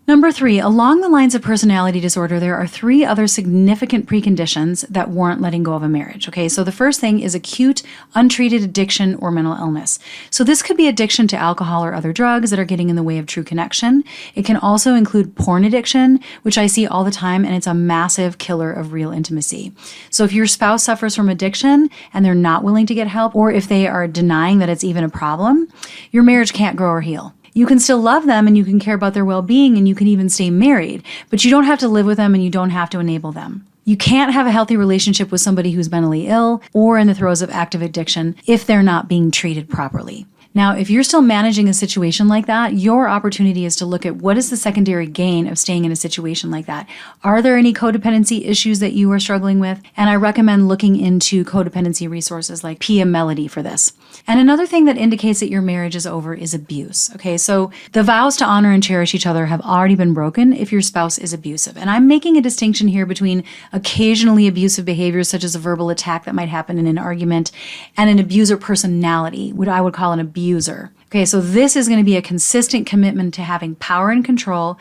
Number 3, along the lines of personality disorder, there are 3 other significant preconditions that warrant letting go of a marriage. Okay, so the first thing is acute, untreated addiction or mental illness. So this could be addiction to alcohol or other drugs that are getting in the way of true connection. It can also include porn addiction, which I see all the time, and it's a massive killer of real intimacy. So if your spouse suffers from addiction and they're not willing to get help, or if they are denying that it's even a problem, your marriage can't grow or heal. You can still love them and you can care about their well-being and you can even stay married, but you don't have to live with them and you don't have to enable them. You can't have a healthy relationship with somebody who's mentally ill or in the throes of active addiction if they're not being treated properly. Now, if you're still managing a situation like that, your opportunity is to look at what is the secondary gain of staying in a situation like that. Are there any codependency issues that you are struggling with? And I recommend looking into codependency resources like Pia Melody for this. And another thing that indicates that your marriage is over is abuse. Okay, so the vows to honor and cherish each other have already been broken if your spouse is abusive. And I'm making a distinction here between occasionally abusive behaviors, such as a verbal attack that might happen in an argument, and an abuser personality, what I would call an abuser. Okay, so this is going to be a consistent commitment to having power and control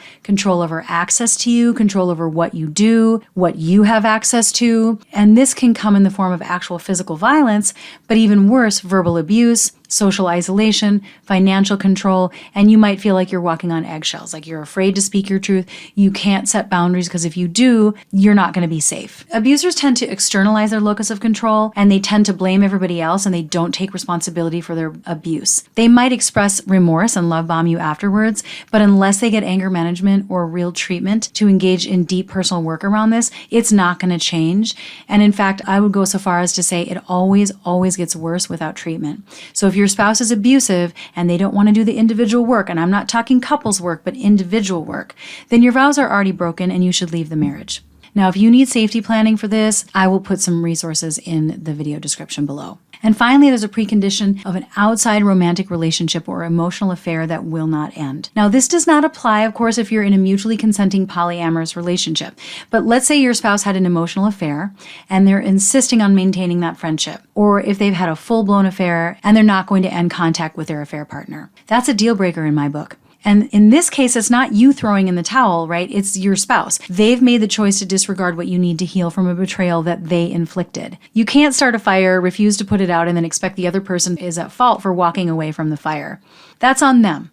over access to you, control over what you do, what you have access to. And this can come in the form of actual physical violence, but even worse, verbal abuse, social isolation, financial control, and you might feel like you're walking on eggshells, like you're afraid to speak your truth. You can't set boundaries because if you do, you're not going to be safe. Abusers tend to externalize their locus of control and they tend to blame everybody else and they don't take responsibility for their abuse. They might express remorse and love bomb you afterwards, but unless they get anger management or real treatment to engage in deep personal work around this, it's not going to change. And in fact, I would go so far as to say it always gets worse without treatment. So if your spouse is abusive and they don't want to do the individual work, and I'm not talking couples work, but individual work, then your vows are already broken and you should leave the marriage. Now, if you need safety planning for this, I will put some resources in the video description below. And finally, there's a precondition of an outside romantic relationship or emotional affair that will not end. Now, this does not apply, of course, if you're in a mutually consenting polyamorous relationship. But let's say your spouse had an emotional affair and they're insisting on maintaining that friendship, or if they've had a full-blown affair and they're not going to end contact with their affair partner. That's a deal breaker in my book. And in this case, it's not you throwing in the towel, right? It's your spouse. They've made the choice to disregard what you need to heal from a betrayal that they inflicted. You can't start a fire, refuse to put it out, and then expect the other person is at fault for walking away from the fire. That's on them.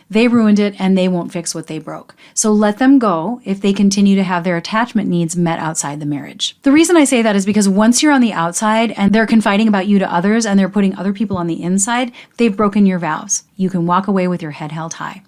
They ruined it and they won't fix what they broke. So let them go if they continue to have their attachment needs met outside the marriage. The reason I say that is because once you're on the outside and they're confiding about you to others and they're putting other people on the inside, they've broken your vows. You can walk away with your head held high.